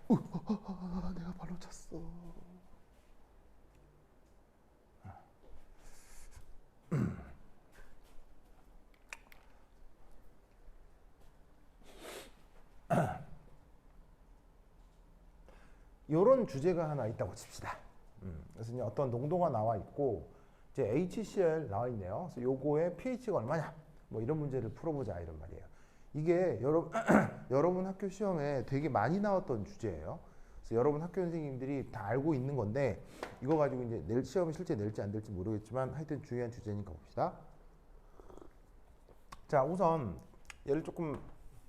내가 발로 찼어. 이런 주제가 하나 있다고 칩시다. 그래서 이제 어떤 농도가 나와 있고 이제 HCl 나와 있네요. 그래서 요거의 pH가 얼마냐? 뭐 이런 문제를 풀어보자 이런 말이에요. 이게 여러분 학교 시험에 되게 많이 나왔던 주제예요. 그래서 여러분 학교 선생님들이 다 알고 있는 건데 이거 가지고 이제 내일 시험에 실제 낼지 안 될지 모르겠지만 하여튼 중요한 주제니까 봅시다. 자, 우선 얘를 조금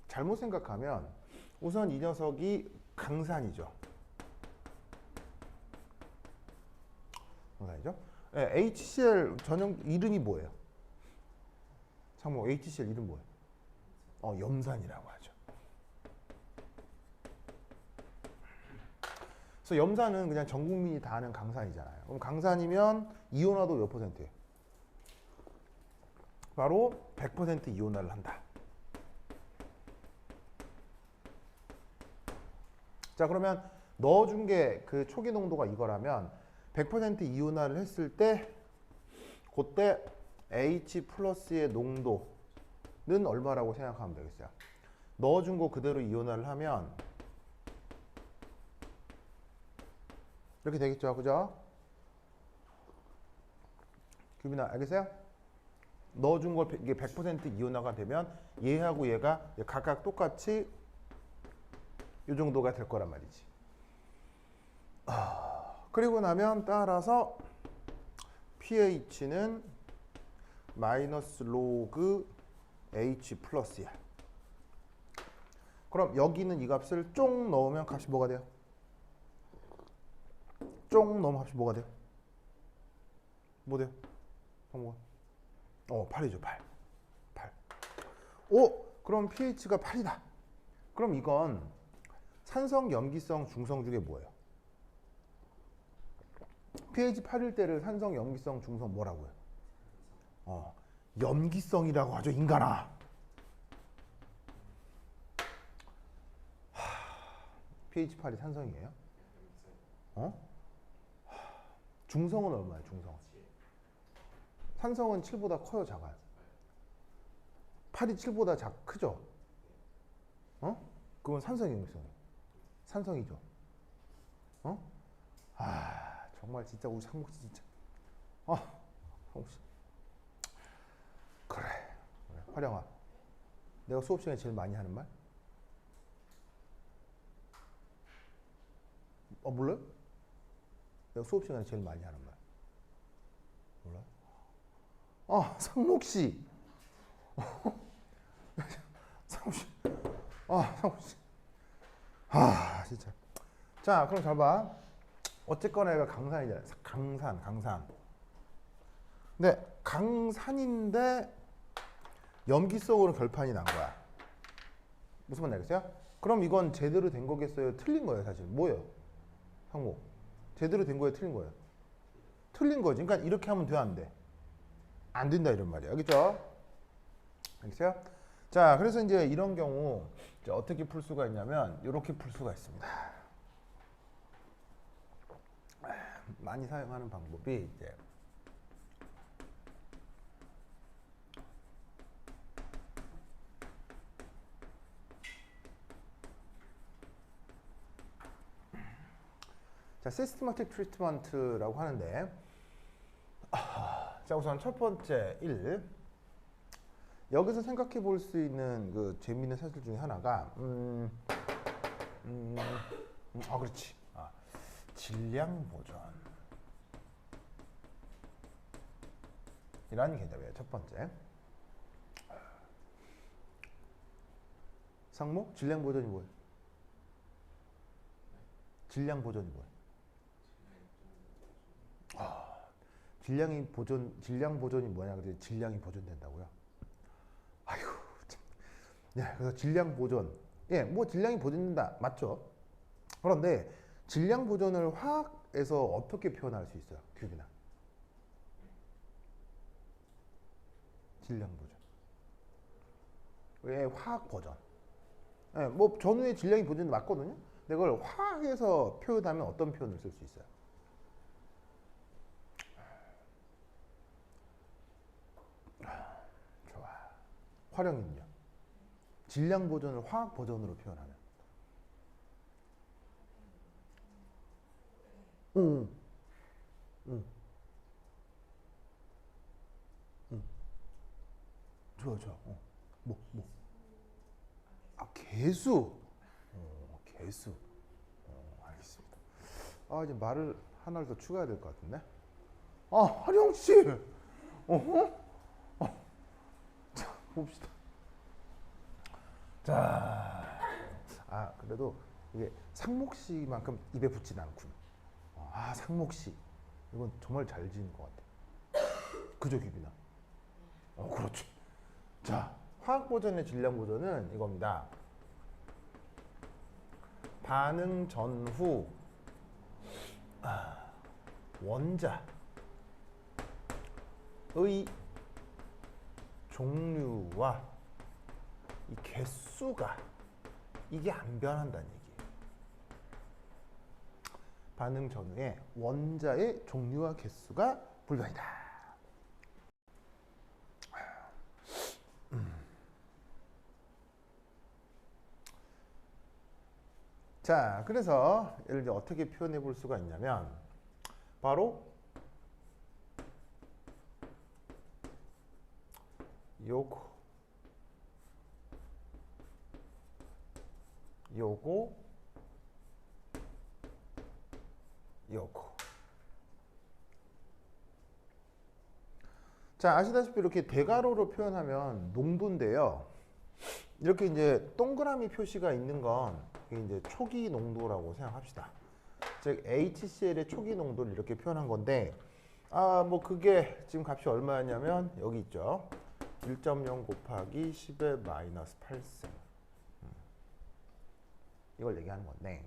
잘못 생각하면 우선 이 녀석이 강산이죠. 강산이죠. 네, HCl 전용 이름이 뭐예요? 상모 HCl 이름 뭐예요? 염산이라고 하죠. 그래서 염산은 그냥 전 국민이 다 아는 강산이잖아요. 그럼 강산이면 이온화도 몇 %예요? 바로 100% 이온화를 한다. 자, 그러면 넣어준 게 그 초기 농도가 이거라면 100% 이온화를 했을 때 그때 H 플러스의 농도는 얼마라고 생각하면 되겠어요? 넣어준 거 그대로 이온화를 하면 이렇게 되겠죠, 그죠? 규빈아, 알겠어요? 넣어준 걸 이게 100% 이온화가 되면 얘하고 얘가 각각 똑같이 이 정도가 될 거란 말이지. 그리고 나면 따라서 pH는 마이너스 로그 H 플러스야. 그럼 여기는 이 값을 쫑 넣으면 값이 뭐가 돼요? 쫑 넣으면 값이 뭐가 돼요? 뭐 돼요? 성모가? 8이죠, 8. 8. 오! 그럼 pH가 8이다. 그럼 이건 산성, 염기성, 중성 중에 뭐예요? pH 8일 때를 산성, 염기성, 중성 뭐라고 해요? 염기성이라고 하죠, 인간아. pH 8이 산성이에요? 중성은 얼마예요, 중성? 산성은 7보다 커요, 작아요? 8이 7보다 크죠? 그건 산성이 염기성이에요. 산성이죠. 정말 진짜 우리 상목씨 진짜. 상목씨. 그래. 화령아. 내가 수업 시간에 제일 많이 하는 말? 몰라요? 내가 수업 시간에 제일 많이 하는 말. 몰라요? 상목씨. 상목씨. 상목씨. 진짜. 자, 그럼 잘 봐. 어쨌거나 얘가 강산이잖아요. 강산. 근데 강산인데 염기성으로 결판이 난 거야. 무슨 말인지 알겠어요? 그럼 이건 제대로 된 거겠어요? 틀린 거예요, 사실. 뭐예요? 상모. 제대로 된 거예요, 틀린 거예요? 틀린 거지. 그러니까 이렇게 하면 돼, 안 돼? 안 된다, 이런 말이야. 알겠죠? 알겠어요? 자, 그래서 이제 이런 경우 이제 어떻게 풀 수가 있냐면 이렇게 풀 수가 있습니다. 많이 사용하는 방법이 이제 자, 시스테마틱 트리트먼트라고 하는데 자, 우선 첫 번째 1 여기서 생각해 볼 수 있는 그 재미있는 사실 중에 하나가 그렇지. 질량 보존 이라는 개념이에요. 첫 번째. 상모? 질량 보존이 뭐예요? 질량 보존이 뭐예요? 질량 보존이 뭐냐? 그래 질량이 보존된다고요? 아이고 참. 그래서 질량 보존. 뭐 질량이 보존된다. 맞죠? 그런데 질량 보존을 화학에서 어떻게 표현할 수 있어요? 규빈아. 질량 보존. 왜 화학 버전? 뭐 전후에 질량이 보존이 맞거든요. 근데 이걸 화학에서 표현하면 어떤 표현을 쓸 수 있어요? 좋아. 활용은요. 질량 버전을 화학 버전으로 표현하면. 응, 응, 응. 좋아, 좋아. 뭐. 아, 개수. 개수. 알겠습니다. 아, 이제 말을 하나를 더 추가해야 될 것 같은데. 아, 하령 씨. 어허? 자, 봅시다. 자, 그래도 이게 상목씨만큼 입에 붙진 않군. 상목씨. 이건 정말 잘 지은 것 같아. 그죠, 규빈아? 그렇지. 자, 화학 버전의 질량 버전은 이겁니다. 반응 전후 원자의 종류와 이 개수가 이게 안 변한다는 얘기예요. 반응 전후에 원자의 종류와 개수가 불변이다. 자, 그래서 얘를 이제 어떻게 표현해 볼 수가 있냐면 바로 요거 자, 아시다시피 이렇게 대괄호로 표현하면 농도인데요. 이렇게 이제 동그라미 표시가 있는 건 이게 이제 초기 농도라고 생각합시다. 즉 HCl의 초기 농도를 이렇게 표현한 건데 뭐 그게 지금 값이 얼마였냐면 여기 있죠. 1.0 곱하기 10의 마이너스 8승. 이걸 얘기하는 건데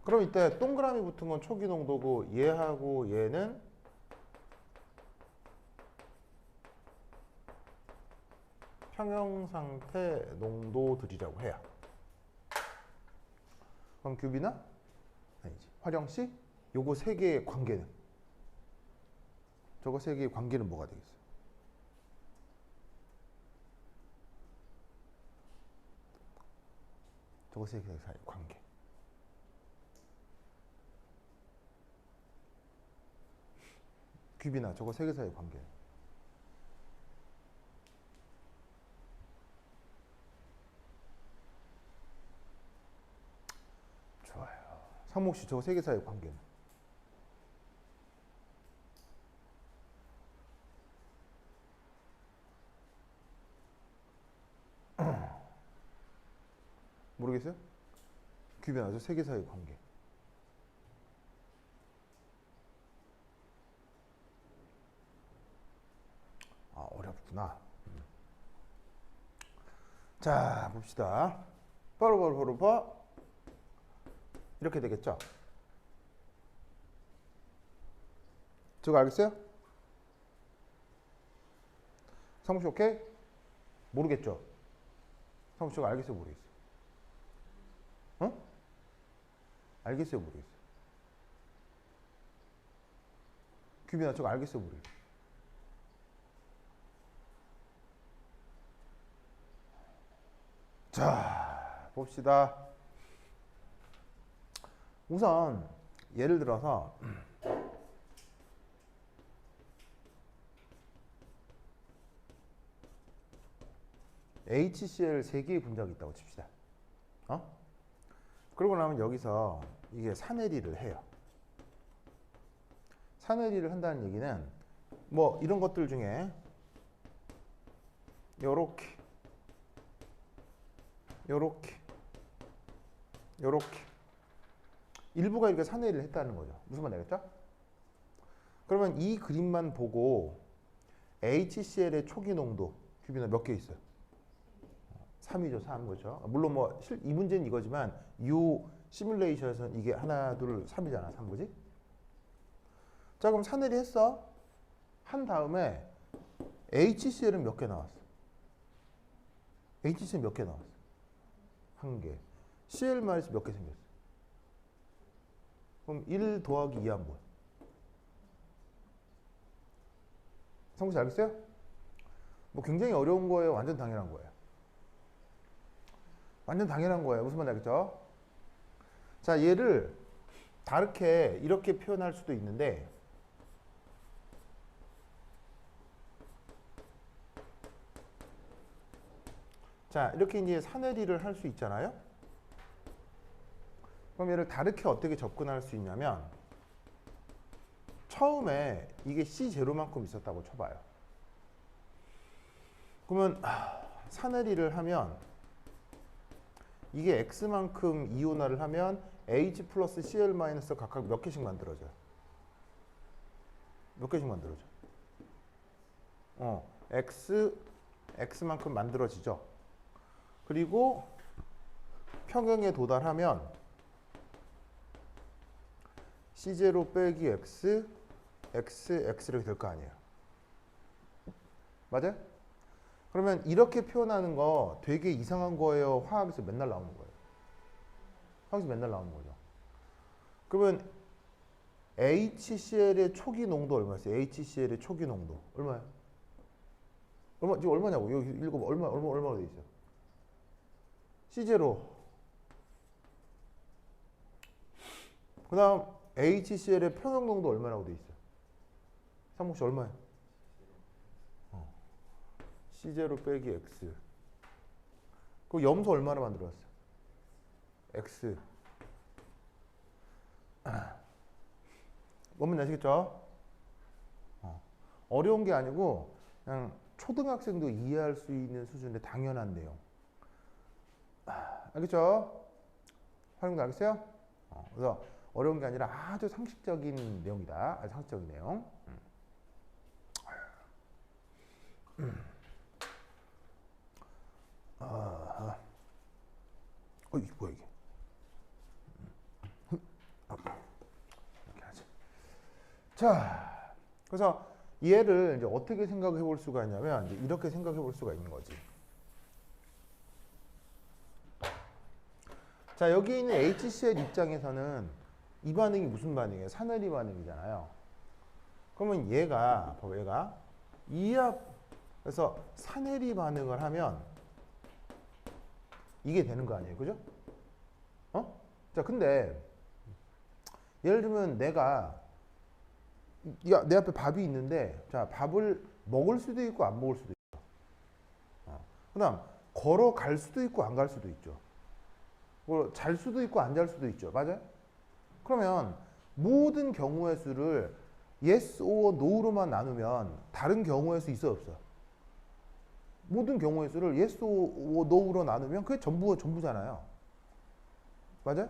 그럼 이때 동그라미 붙은 건 초기 농도고 얘하고 얘는 평형상태 농도들이라고 해요. 그럼 규빈아? 아니지. 화령씨? 요거 세 개의 관계는? 저거 세 개의 관계는 뭐가 되겠어요? 저거 세 개 사이의 관계. 규빈아, 저거 세 개 사이의 관계는? 좋아요. 상목씨, 저거 세 개 사이의 관계는? 모르겠어요? 규빈아, 저 세 개 사이의 관계. 어렵구나. 자, 봅시다. 바로 봐. 이렇게 되겠죠? 저거 알겠어요? 상무씨 오케이? 모르겠죠? 상무씨 저거 알겠어요? 모르겠어요? 알겠어요? 모르겠어요? 규빈아 저거 알겠어요? 모르겠어요? 자, 봅시다. 우선 예를 들어서 HCl 3개의 분자가 있다고 칩시다. 그러고 나면 여기서 이게 산해리를 해요. 산해리를 한다는 얘기는 뭐 이런 것들 중에 요렇게 일부가 이렇게 산해리를 했다는 거죠. 무슨 말 알겠죠? 그러면 이 그림만 보고 HCl의 초기 농도 규빈아 몇 개 있어요? 3이죠, 3. 그렇죠? 물론 뭐 이 문제는 이거지만 이 시뮬레이션에서는 이게 하나, 둘, 3이잖아. 3, 그지? 자, 그럼 산해리 했어. 한 다음에 HCl은 몇 개 나왔어? HCl 몇 개 나왔어? 1개. Cl 마이너스 몇 개 생겼어? 그럼 1 더하기 2 하면 뭐야? 성씨 알겠어요? 뭐 굉장히 어려운 거예요? 완전 당연한 거예요? 완전 당연한 거예요. 무슨 말인지 알겠죠? 자, 얘를 다르게 이렇게 표현할 수도 있는데 자, 이렇게 이제 사내리를 할 수 있잖아요? 그럼 얘를 다르게 어떻게 접근할 수 있냐면 처음에 이게 C0만큼 있었다고 쳐봐요. 그러면 사내리를 하면 이게 X만큼 이온화를 하면 H 플러스 Cl 마이너스 각각 몇 개씩 만들어져요? 몇 개씩 만들어져? X만큼 만들어지죠. 그리고 평형에 도달하면 C0 빼기 X, X 이렇게 될 거 아니에요. 맞아요? 그러면 이렇게 표현하는 거 되게 이상한 거예요? 화학에서 맨날 나오는 거예요? 화학에서 맨날 나오는 거죠. 그러면 HCl의 초기 농도 얼마였어요? HCl의 초기 농도 얼마야? 지금 얼마냐고? 여기 읽어봐. 얼마로 돼 있어요? C0. 그 다음 HCl의 평형 농도 얼마라고 돼 있어요? 상목 씨 얼마야? C0 빼기 X. 그 염소 얼마나 만들어놨어요? X. 뭔 말인지 아시겠죠? 어려운 게 아니고 그냥 초등학생도 이해할 수 있는 수준의 당연한 내용. 알겠죠? 활용 알겠어요? 그래서 어려운 게 아니라 아주 상식적인 내용이다. 아주 상식적인 내용. 이게 뭐야 이게? 이렇게 하지. 자, 그래서 얘를 이제 어떻게 생각해 볼 수가 있냐면 이제 이렇게 생각해 볼 수가 있는 거지. 자, 여기 있는 HCl 입장에서는 이 반응이 무슨 반응이에요? 사내리 반응이잖아요. 그러면 얘가 이압 그래서 사내리 반응을 하면 이게 되는 거 아니에요, 그죠? 자, 근데 예를 들면 내가 내 앞에 밥이 있는데 자, 밥을 먹을 수도 있고 안 먹을 수도 있고 그다음 걸어갈 수도 있고 안 갈 수도 있죠. 뭐 잘 수도 있고 안 잘 수도 있죠. 맞아요? 그러면 모든 경우의 수를 yes or no로만 나누면 다른 경우의 수 있어 없어? 모든 경우의 수를 yes or no로 나누면 그게 전부잖아요. 맞아요?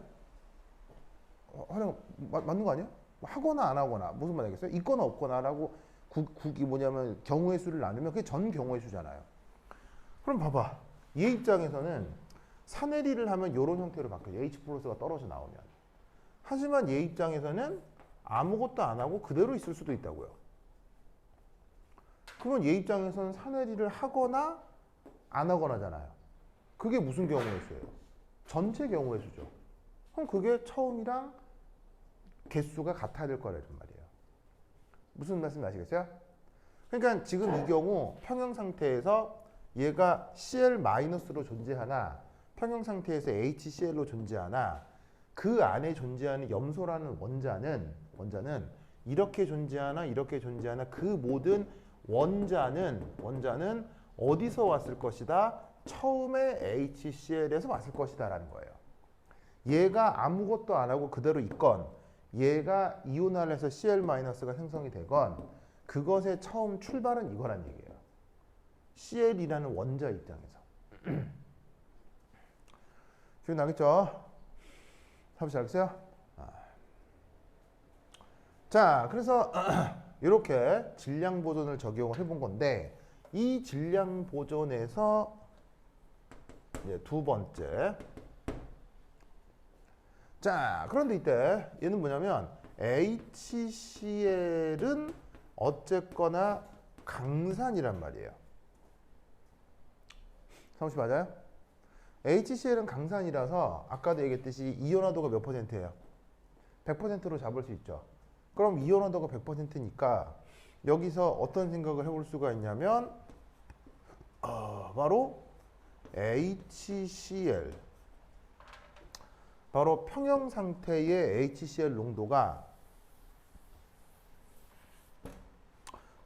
활용 맞는 거 아니야? 하거나 안 하거나 무슨 말이겠어요? 있거나 없거나라고 국이 뭐냐면 경우의 수를 나누면 그게 전 경우의 수잖아요. 그럼 봐봐. 얘 입장에서는 사내리를 하면 이런 형태로 바뀌어요. H 플러스가 떨어져 나오면. 하지만 얘 입장에서는 아무것도 안 하고 그대로 있을 수도 있다고요. 그러면 얘 입장에서는 사내리를 하거나 안 하거나잖아요. 그게 무슨 경우의 수예요? 전체 경우의 수죠. 그럼 그게 처음이랑 개수가 같아야 될 거라는 말이에요. 무슨 말씀 아시겠어요? 그러니까 지금 이 경우 평형 상태에서 얘가 Cl-로 존재하나 평형 상태에서 HCl로 존재하나 그 안에 존재하는 염소라는 원자는 이렇게 존재하나 이렇게 존재하나 그 모든 원자는 어디서 왔을 것이다? 처음에 HCl에서 왔을 것이다 라는 거예요. 얘가 아무것도 안 하고 그대로 있건 얘가 이온화를 해서 Cl-가 생성이 되건 그것의 처음 출발은 이거란 얘기예요. Cl이라는 원자 입장에서. 기억나겠죠? 답이 알겠어요? 자, 그래서 이렇게 질량 보존을 적용을 해본 건데 이 질량 보존에서 이제 두 번째. 자, 그런데 이때 얘는 뭐냐면 HCl은 어쨌거나 강산이란 말이에요. 성씨 맞아요? HCl은 강산이라서 아까도 얘기했듯이 이온화도가 몇 %예요? 100%로 잡을 수 있죠. 그럼 이온화도가 100%니까 여기서 어떤 생각을 해볼 수가 있냐면 바로 HCl 바로 평형 상태의 HCl 농도가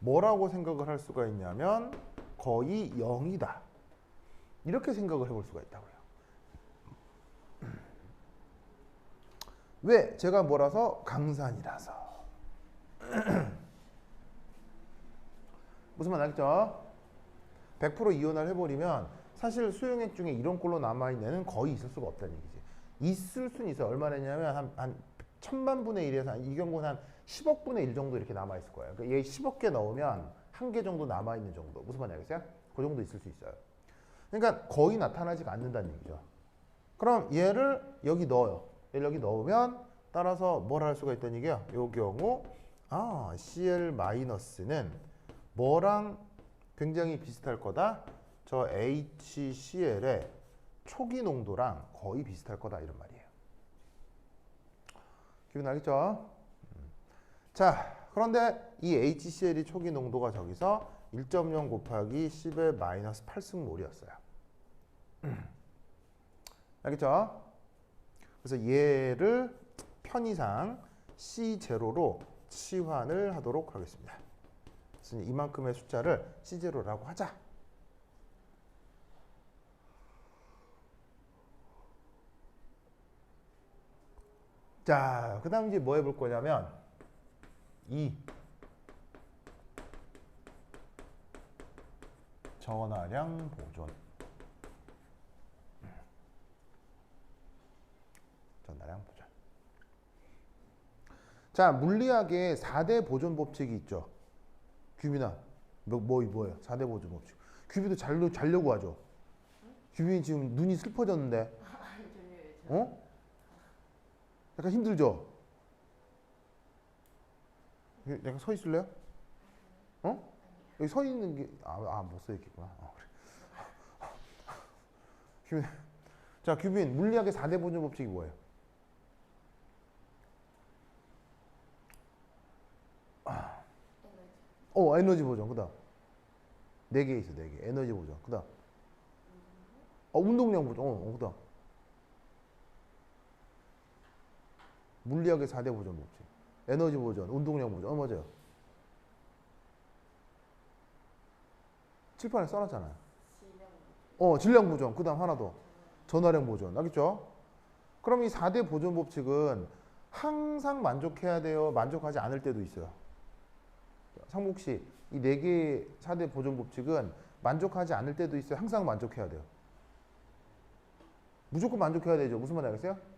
뭐라고 생각을 할 수가 있냐면 거의 0이다. 이렇게 생각을 해볼 수가 있다고요. 왜? 제가 뭐라서? 강산이라서. 무슨 말 알겠죠? 100% 이온화를 해버리면 사실 수용액 중에 이런 꼴로 남아있는 애는 거의 있을 수가 없다는 얘기지. 있을 수는 있어요. 얼마나 했냐면 한 1000만 분의 1에서 이 경우는 한 10억 분의 1 정도 이렇게 남아있을 거예요. 그러니까 얘 10억 개 넣으면 한 개 정도 남아있는 정도. 무슨 말인지 알겠어요? 그 정도 있을 수 있어요. 그러니까 거의 나타나지가 않는다는 얘기죠. 그럼 얘를 여기 넣어요. 얘를 여기 넣으면 따라서 뭘 할 수가 있다는 얘기야? 이 경우 Cl-는 뭐랑 굉장히 비슷할 거다? 저 HCl의 초기 농도랑 거의 비슷할 거다 이런 말이에요. 기분 나겠죠? 자, 그런데 이 HCl이 초기 농도가 저기서 1.0 곱하기 10의 마이너스 8승몰이었어요. 알겠죠? 그래서 얘를 편의상 C0로 치환을 하도록 하겠습니다. 그래서 이만큼의 숫자를 C0라고 하자. 자, 그 다음 이제 뭐 해볼 거냐면 이 전하량 보존. 전하량 보존. 자, 물리학에 4대 보존 법칙이 있죠. 규빈아, 뭐예요? 4대 보존 법칙. 규빈도 자려고 하죠. 규빈이 지금 눈이 슬퍼졌는데. 어? 약간 힘들죠? 약간 서 있을래요? 어? 여기 서 있는 게, 못 서 있겠구나. 그래. 규빈. 자, 규빈, 물리학의 4대 보존 법칙이 뭐예요? 에너지 보존. 그 다음. 4개 있어, 4개. 에너지 보존. 그 다음. 운동량 보존. 그 다음. 물리학의 4대 보존 법칙. 에너지 보존, 운동량 보존. 맞아요. 칠판에 써놨잖아요. 질량 보존. 그 다음 하나 더. 전화량 보존. 알겠죠? 그럼 이 4대 보존 법칙은 항상 만족해야 돼요? 만족하지 않을 때도 있어요? 상목 씨, 이 4개의 4대 보존 법칙은 만족하지 않을 때도 있어요? 항상 만족해야 돼요? 무조건 만족해야 되죠? 무슨 말인지 알겠어요?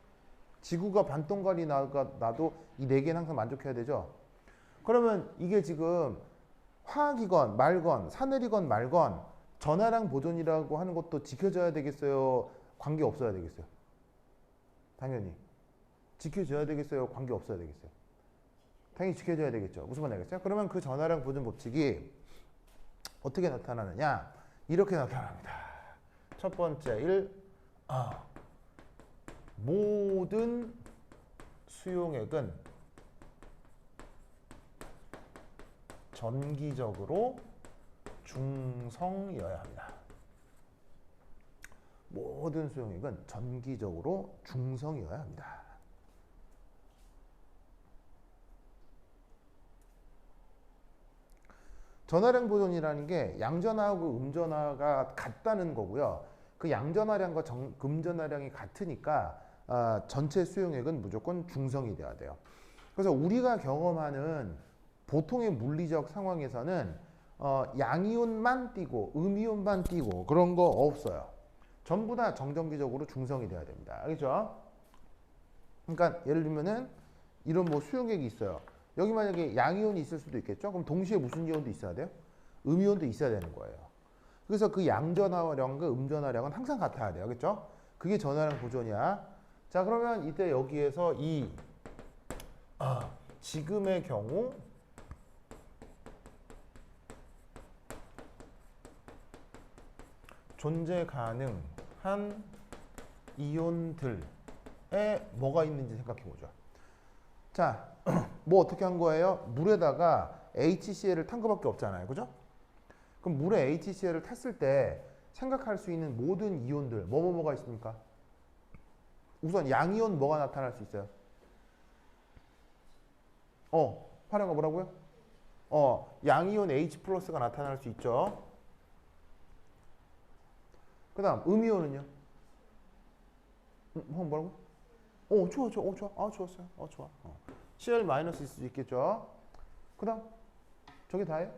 지구가 반동갈이 나도 이 4개는 항상 만족해야 되죠? 그러면 이게 지금 화학이건 말건 사늘이건 말건 전하량 보존이라고 하는 것도 지켜져야 되겠어요? 관계 없어야 되겠어요? 당연히 지켜져야 되겠어요? 관계 없어야 되겠어요? 당연히 지켜져야 되겠죠. 무슨 말인지 알겠어요? 그러면 그 전하량 보존 법칙이 어떻게 나타나느냐? 이렇게 나타납니다. 첫 번째 모든 수용액은 전기적으로 중성이어야 합니다. 모든 수용액은 전기적으로 중성이어야 합니다. 전하량 보존이라는 게 양전하고 음전하가 같다는 거고요. 그 양전하량과 음전하량이 같으니까 전체 수용액은 무조건 중성이 돼야 돼요. 그래서 우리가 경험하는 보통의 물리적 상황에서는 양이온만 띄고 음이온만 띄고 그런 거 없어요. 전부 다 정전기적으로 중성이 돼야 됩니다. 알겠죠? 그러니까 예를 들면은 이런 뭐 수용액이 있어요. 여기 만약에 양이온이 있을 수도 있겠죠? 그럼 동시에 무슨 이온도 있어야 돼요? 음이온도 있어야 되는 거예요. 그래서 그 양전하량과 음전하량은 항상 같아야 돼요. 알겠죠? 그게 전하량 보존이야. 자, 그러면 이때 여기에서 지금의 경우 존재 가능한 이온들에 뭐가 있는지 생각해 보죠. 자, 뭐 어떻게 한 거예요? 물에다가 HCl을 탄 거밖에 없잖아요. 그죠? 그럼 물에 HCl을 탔을 때 생각할 수 있는 모든 이온들 뭐가 있습니까? 우선 양이온 뭐가 나타날 수 있어요? 파령아 뭐라고요? 양이온 H 플러스가 나타날 수 있죠. 그 다음 음이온은요? 뭐라고? 좋아. 좋았어요. 좋아. Cl 마이너스 있을 수 있겠죠. 그 다음 저게 다예요?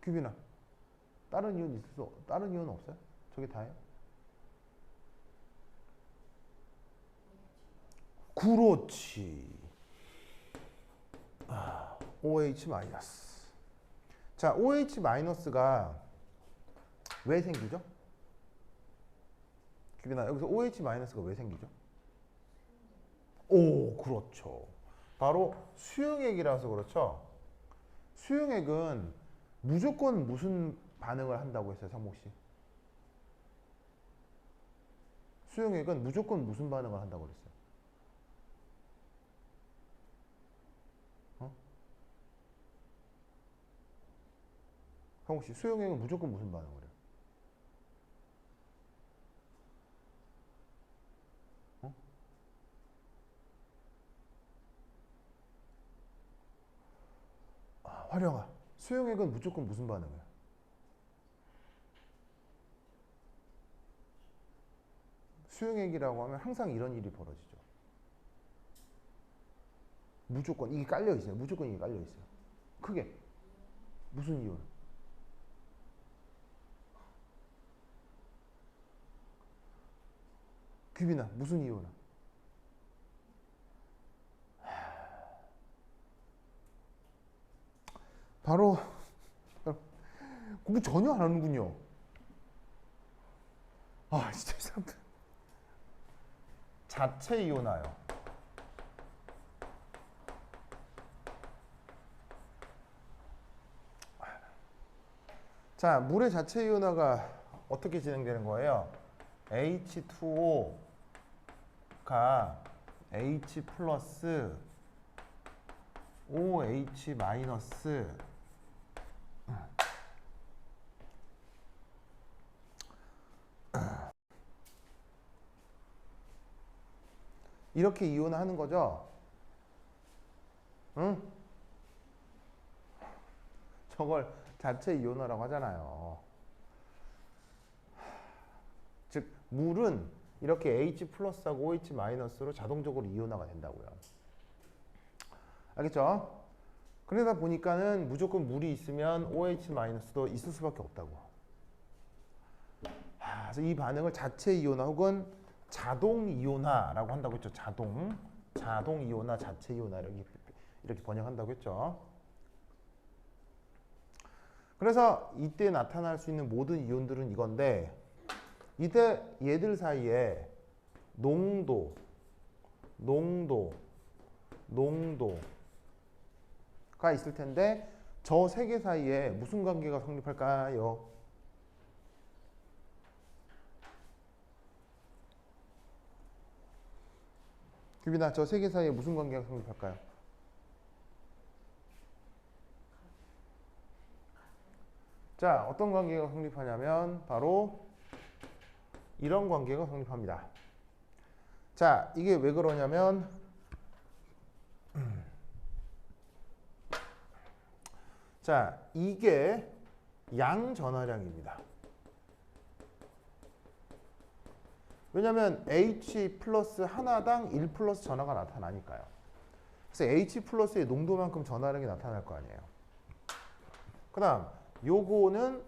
규빈아 다른 이온 없어요? 저게 다예요? 그렇지. OH 마이너스. 자, OH 마이너스가 왜 생기죠? 규빈아 여기서 OH 마이너스가 왜 생기죠? 그렇죠. 바로 수용액이라서 그렇죠. 수용액은 무조건 무슨 반응을 한다고 했어요, 상목 씨? 수용액은 무조건 무슨 반응을 한다고 그랬어요? 상목 씨, 수용액은 무조건 무슨 반응을 해요? 화령아, 수용액은 무조건 무슨 반응을 해요? 수용액이라고 하면 항상 이런 일이 벌어지죠. 무조건 이게 깔려 있어요. 무조건 이게 깔려 있어요. 크게 무슨 이유는? 규빈아 무슨 이유는? 바로 공부 전혀 안 하는군요. 진짜 이 사람들 자체 이온화요. 자, 물의 자체 이온화가 어떻게 진행되는 거예요? H2O가 H 플러스 OH 마이너스 이렇게 이온화하는 거죠. 응? 저걸 자체 이온화라고 하잖아요. 즉 물은 이렇게 H 플러스하고 OH 마이너스로 자동적으로 이온화가 된다고요. 알겠죠? 그러다 보니까는 무조건 물이 있으면 OH 마이너스도 있을 수밖에 없다고. 그래서 이 반응을 자체 이온화 혹은 자동 이온화라고 한다고 했죠. 자동 이온화, 자체 이온화 이렇게 번역한다고 했죠. 그래서 이때 나타날 수 있는 모든 이온들은 이건데 이때 얘들 사이에 농도가 있을 텐데 저 세 개 사이에 무슨 관계가 성립할까요? 규빈아 저 세 개 사이에 무슨 관계가 성립할까요? 자, 어떤 관계가 성립하냐면 바로 이런 관계가 성립합니다. 자, 이게 왜 그러냐면 자, 이게 양전하량입니다. 왜냐면 H 플러스 하나당 1 플러스 전하가 나타나니까요. 그래서 H 플러스의 농도만큼 전하량이 나타날 거 아니에요. 그 다음 요거는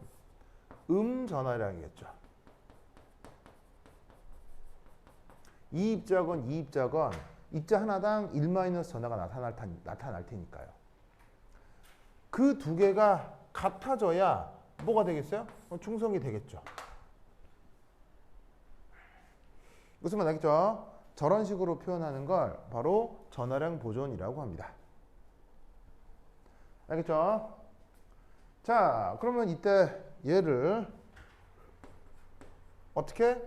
전하량이겠죠. 이 입자건 이 입자건 입자 하나당 1 마이너스 전하가 나타날 테니까요. 그 두 개가 같아져야 뭐가 되겠어요? 중성이 되겠죠. 무슨 말 알겠죠? 저런 식으로 표현하는 걸 바로 전하량 보존이라고 합니다. 알겠죠? 자, 그러면 이때 얘를 어떻게?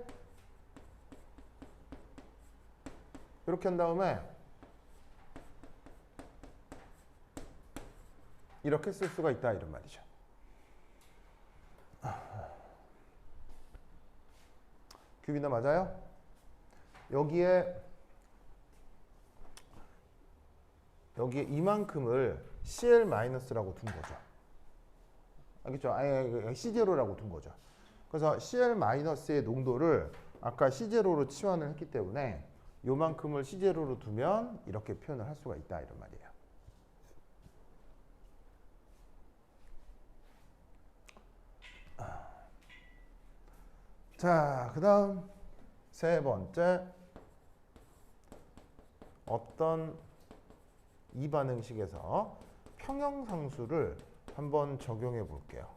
이렇게 한 다음에 이렇게 쓸 수가 있다 이런 말이죠. 큐비나 맞아요? 여기에 이만큼을 CL-라고 둔 거죠. 알겠죠? 아예 C0라고 둔 거죠. 그래서 CL-의 농도를 아까 C0로 치환을 했기 때문에 요만큼을 C0로 두면 이렇게 표현을 할 수가 있다 이런 말이에요. 자, 그 다음 세 번째, 어떤 이 반응식에서 평형상수를 한번 적용해 볼게요.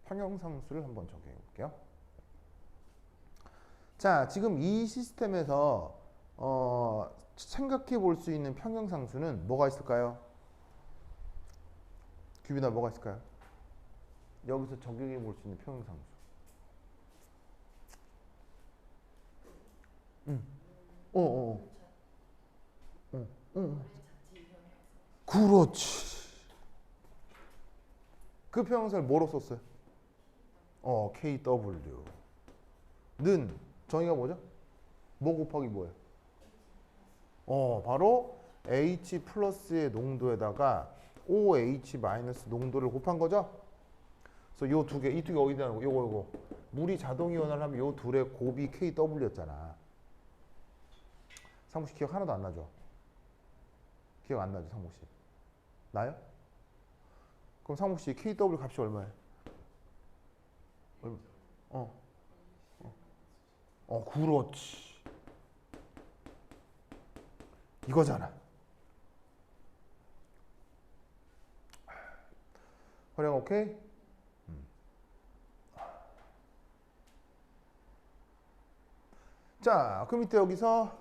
평형상수를 한번 적용해 볼게요. 자, 지금 이 시스템에서 생각해 볼 수 있는 평형상수는 뭐가 있을까요? 큐비나 뭐가 있을까요? 여기서 적용해 볼 수 있는 평형상수. 어, 어, 그렇지. 그 평형사를 뭐로 썼어요? KW. 는 정의가 뭐죠? 뭐 곱하기 뭐예요? 바로 H 플러스의 농도에다가 OH 마이너스 농도를 곱한 거죠? 그래서 요 두 개, 이 두 개 어디다 놓고 요거 물이 자동 이온을 하면 요 둘의 곱이 KW였잖아. 상무 씨 기억 하나도 안 나죠? 기억 안 나죠, 상무 씨? 나요? 그럼 상무 씨 KW 값이 얼마예요? 얼마? 그렇지. 이거잖아. 활용 오케이? 자, 그럼 이때 여기서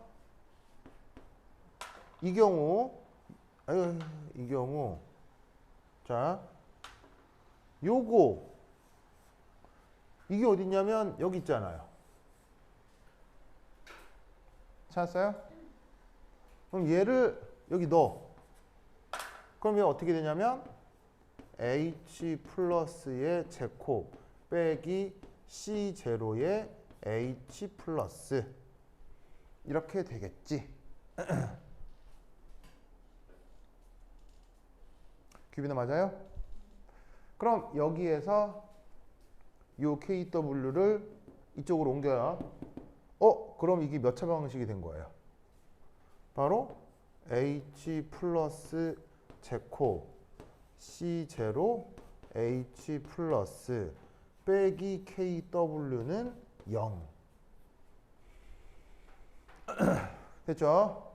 이 경우 자, 요거 이게 어딨냐면 여기 있잖아요. 찾았어요? 그럼 얘를 여기 넣어. 그럼 얘 어떻게 되냐면 H 플러스의 제곱 빼기 C0의 H 플러스 이렇게 되겠지. 큐비나 맞아요? 그럼 여기에서 요 KW를 이쪽으로 옮겨야 그럼 이게 몇 차 방식이 된 거예요? 바로 H 플러스 제곱 C0 H 플러스 빼기 KW는 0 됐죠?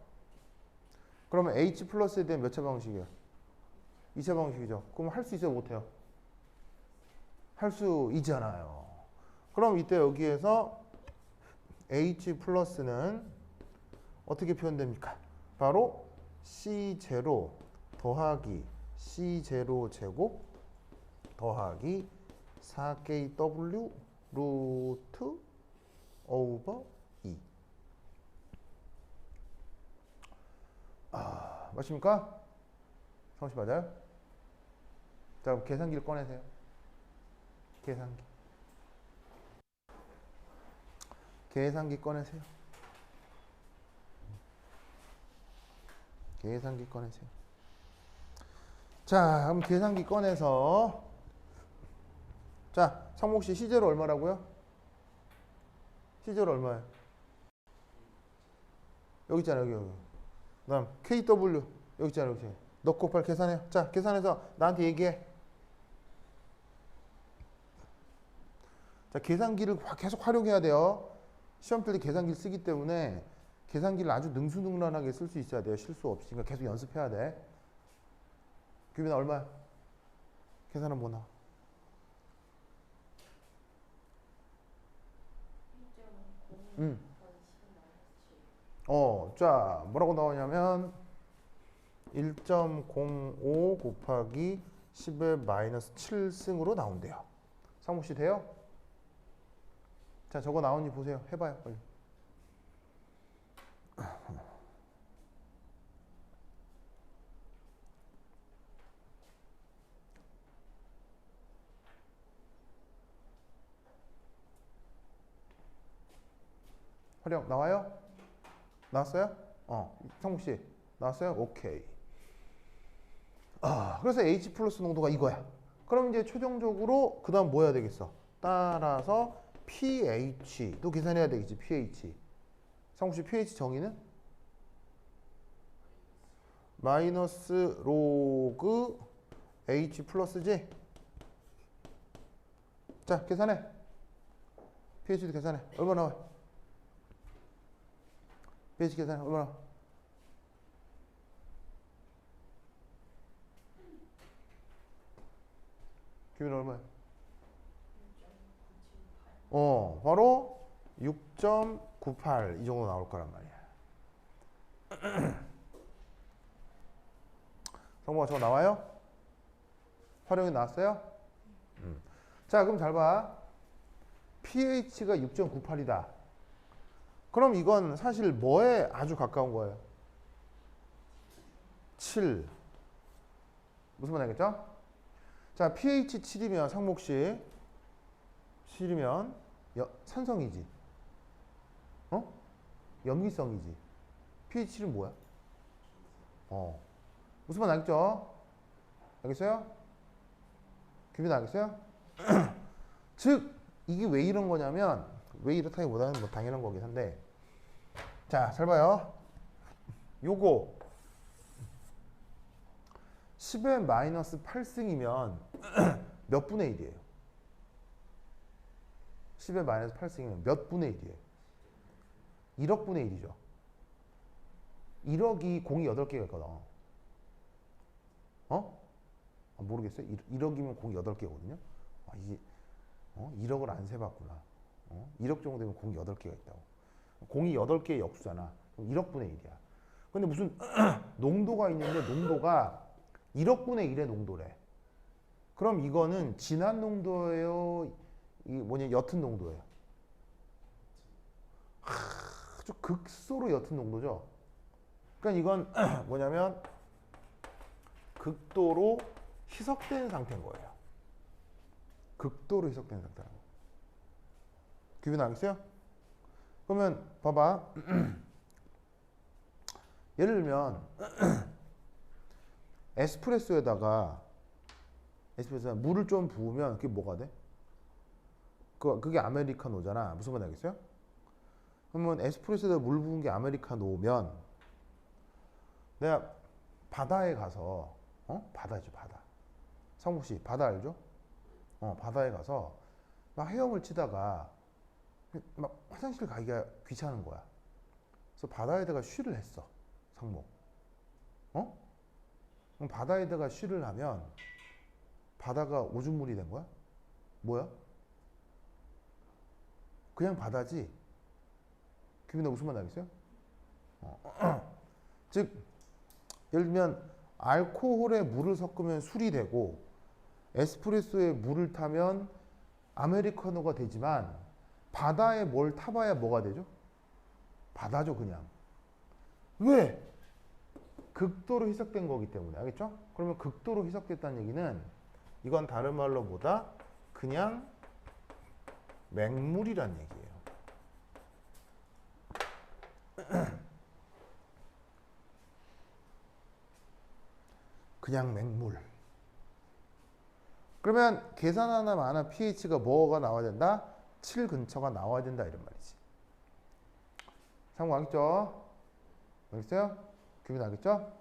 그러면 H 플러스에 대한 몇 차 방식이에요? 2차 방식이죠. 그럼 할 수 있어요? 못해요? 할 수 있잖아요. 그럼 이때 여기에서 H 플러스는 어떻게 표현됩니까? 바로 C0 더하기 C0 제곱 더하기 4KW 루트 오버 2. 맞습니까? 성씨 맞아요? 자, 그럼 계산기를 꺼내세요. 계산기 꺼내세요. 계산기 꺼내세요. 자, 그럼 계산기 꺼내서 자, 상목 씨 C0 얼마라고요? C0 얼마예요? 여기 있잖아요, 여기. 그다음 KW 여기 있잖아요, 여기. 넣고 빨리 계산해요. 자, 계산해서 나한테 얘기해. 자, 계산기를 계속 활용해야 돼요. 시험 때 계산기를 쓰기 때문에 계산기를 아주 능수능란하게 쓸 수 있어야 돼요. 실수 없이. 그러니까 계속 연습해야 돼. 규빈아 얼마야? 계산은 뭐 나와? 자, 뭐라고 나오냐면 1.05 곱하기 10의 마이너스 7승으로 나온대요. 상무 씨 돼요? 자, 저거 나오니 보세요. 해봐요, 빨리. 활용 나와요? 나왔어요? 성국 씨 나왔어요? 오케이. 그래서 H 플러스 농도가 이거야. 그럼 이제 최종적으로 그 다음 뭐 해야 되겠어? 따라서 pH도 계산해야 되겠지. pH. 성국 씨 pH 정의는? 마이너스 로그 H 플러스지? 자, 계산해. pH도 계산해. 얼마 나와요? pH 계산해. 얼마나? 기분 얼마야? 바로 6.98 이 정도 나올 거란 말이야. 성모가 저거 나와요? 활용이 나왔어요? 자, 그럼 잘 봐. pH가 6.98이다. 그럼 이건 사실 뭐에 아주 가까운 거예요? 7. 무슨 말 알겠죠? 자, pH 7이면 상목씨 7이면 산성이지. 염기성이지. pH 7은 뭐야? 무슨 말 알겠죠? 알겠어요? 규빈 알겠어요? 즉 이게 왜 이런 거냐면 왜 이렇다기보다는 뭐 당연한 거긴 한데 자, 잘 봐요. 요거 10의 마이너스 8승이면 몇 분의 1이에요? 10의 마이너스 8승이면 몇 분의 1이에요? 1억 분의 1이죠. 1억이 공이 8개가 있거든. 모르겠어요? 1억이면 공이 8개거든요. 이게 1억을 안 세봤구나. 1억 정도 되면 공이 8개가 있다고. 공이 8개의 역수잖아. 그럼 1억 분의 1이야. 근데 무슨 농도가 있는데 농도가 1억 분의 1의 농도래. 그럼 이거는 진한 농도예요? 옅은 농도예요? 아주 극소로 옅은 농도죠. 그러니까 이건 뭐냐면 극도로 희석된 상태인 거예요. 극도로 희석된 상태라고. 규빈 알겠어요? 그러면 봐봐. 예를 들면 에스프레소에다가 물을 좀 부으면 그게 뭐가 돼? 그게 아메리카노잖아. 무슨 말 알겠어요? 그러면 에스프레소에다 물 부은 게 아메리카노면 내가 바다에 가서 바다죠, 바다. 성국 씨 바다 알죠? 바다에 가서 막 헤엄을 치다가 막 화장실 가기가 귀찮은 거야. 그래서 바다에다가 쉬를 했어, 상목. 그럼 바다에다가 쉬를 하면 바다가 오줌물이 된 거야? 뭐야? 그냥 바다지. 규빈아 무슨 말 알겠어요? 즉 예를 들면 알코올에 물을 섞으면 술이 되고 에스프레소에 물을 타면 아메리카노가 되지만 바다에 뭘 타봐야 뭐가 되죠? 바다죠, 그냥. 왜? 극도로 희석된 거기 때문에. 알겠죠? 그러면 극도로 희석됐다는 얘기는 이건 다른 말로 보다 그냥 맹물이란 얘기예요. 그냥 맹물. 그러면 계산 하나 많아 pH가 뭐가 나와야 된다? 7 근처가 나와야 된다 이런 말이지. 상관 알겠죠? 알겠어요? 규빈 알겠죠?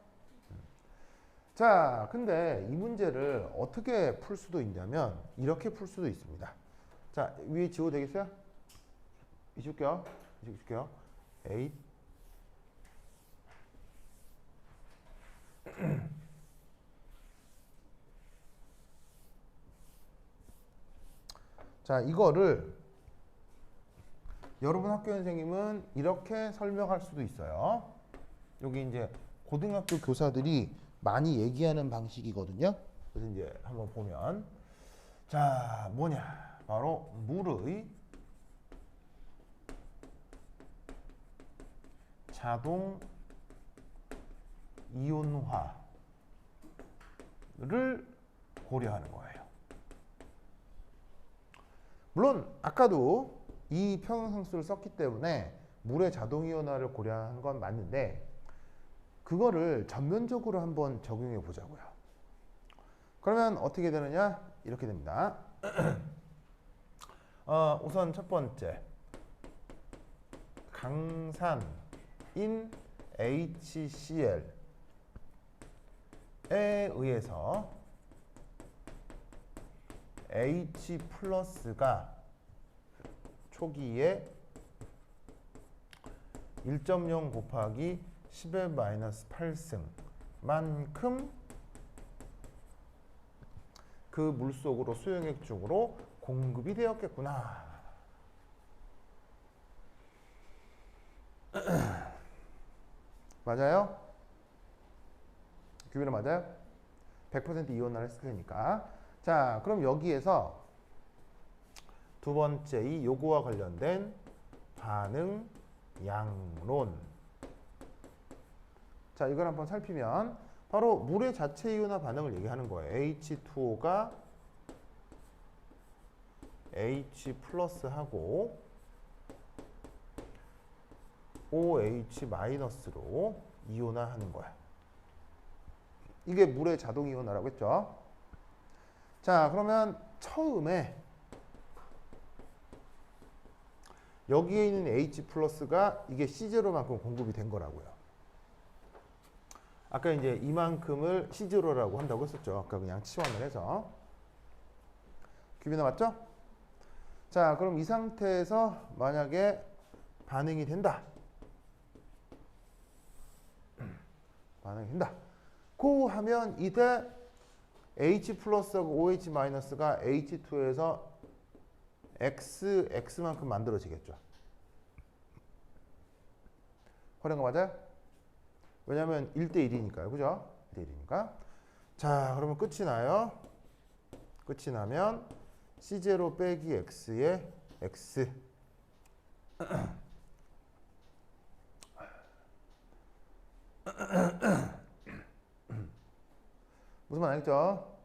자, 근데 이 문제를 어떻게 풀 수도 있냐면 이렇게 풀 수도 있습니다. 자, 위에 지워도 되겠어요? 지울게요. 지울게요. 8 자, 이거를 여러분 학교 선생님은 이렇게 설명할 수도 있어요. 여기 이제 고등학교 교사들이 많이 얘기하는 방식이거든요. 그래서 이제 한번 보면 자, 뭐냐? 바로 물의 자동 이온화를 고려하는 거예요. 물론 아까도 이 평형상수를 썼기 때문에 물의 자동 이온화를 고려한 건 맞는데 그거를 전면적으로 한번 적용해 보자고요. 그러면 어떻게 되느냐? 이렇게 됩니다. 우선 첫 번째 강산인 HCl에 의해서 H 플러스가 초기에 1.0 곱하기 10의 마이너스 8승만큼 그 물속으로 수용액 쪽으로 공급이 되었겠구나. 맞아요? 규빈은 맞아요? 100% 이온화를 했을 테니까. 자, 그럼 여기에서 두 번째 이 요거와 관련된 반응 양론. 자, 이걸 한번 살피면 바로 물의 자체 이온화 반응을 얘기하는 거예요. H2O가 H 플러스하고 OH 마이너스로 이온화하는 거야. 이게 물의 자동 이온화라고 했죠. 자, 그러면 처음에 여기에 있는 H 플러스가 이게 C0만큼 공급이 된 거라고요. 아까 이제 이만큼을 C0라고 한다고 했었죠. 아까 그냥 치환을 해서. 규빈아 맞죠? 자, 그럼 이 상태에서 만약에 반응이 된다. 반응이 된다. 고 하면 이때 H 플러스하고 OH 마이너스가 H2에서 X만큼 만들어지겠죠. 그런 거 맞아요? 왜냐면 1대1이니까요. 그죠? 1대1이니까. 자, 그러면 끝이 나요. 끝이 나면 C0 빼기 X의 X. 무슨 말 알겠죠?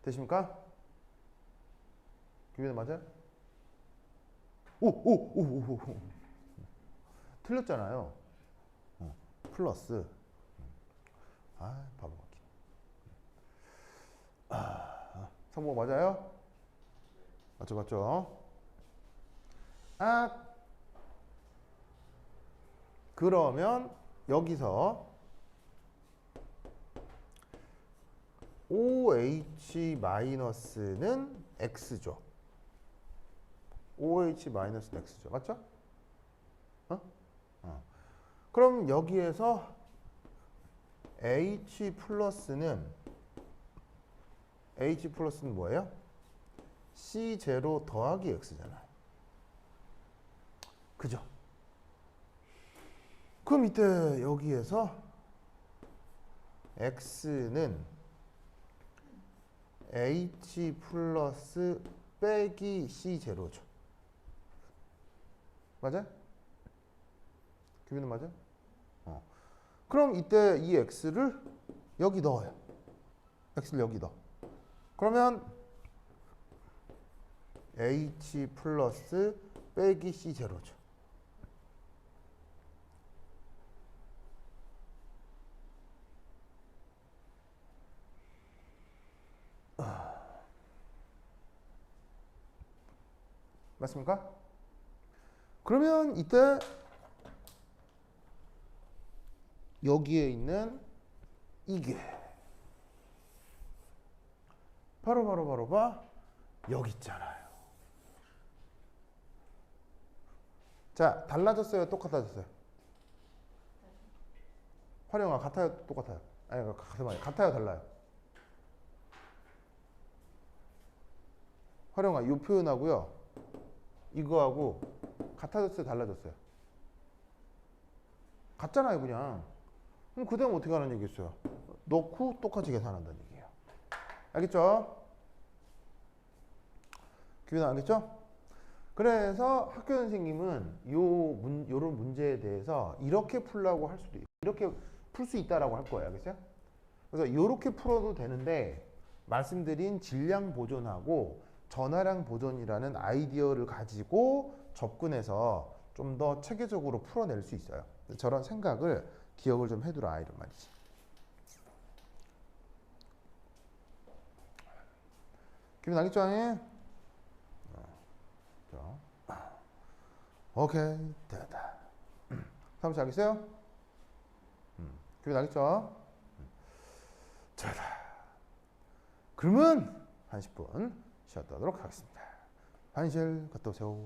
되십니까? 규빈은 맞아요? 오. 틀렸잖아요. 플러스. 바보 같기. 성공 맞아요? 맞죠? 그러면 여기서 OH 마이너스는 X죠. OH 마이너스는 X죠. 맞죠? 그럼 여기에서 H 플러스는 뭐예요? C0 더하기 X잖아요. 그죠? 그럼 이때 여기에서 X는 H 플러스 빼기 C0죠. 맞아요? 규빈은 맞아요? 그럼 이때 이 X를 여기 넣어요. X를 여기 넣어. 그러면 H 플러스 빼기 C0죠. 맞습니까? 그러면 이때 여기에 있는 이게 바로 여기 있잖아요. 자, 달라졌어요? 똑같아졌어요? 활용아, 같아요? 똑같아요? 아니, 같아요? 달라요? 활용아, 이 표현하고요. 이거하고 같아졌어요? 달라졌어요? 같잖아요, 그냥. 그럼 그 다음 어떻게 하는 얘기겠어요? 넣고 똑같이 계산한다는 얘기예요. 알겠죠? 기분 알겠죠? 그래서 학교 선생님은 요런 문제에 대해서 이렇게 풀라고 할 수도 있고 이렇게 풀 수 있다라고 할 거예요. 알겠어요? 그래서 이렇게 풀어도 되는데 말씀드린 질량 보존하고 전화량 보존이라는 아이디어를 가지고 접근해서 좀 더 체계적으로 풀어낼 수 있어요. 저런 생각을 기억을 좀 해두라 이런 말이지. 기분 나겠죠? 오케이 됐다. 사무실 알겠어요? 기분 나겠죠? 자, 그러면 한 10분 쉬었다 하도록 하겠습니다. 환실 갔다 오세요.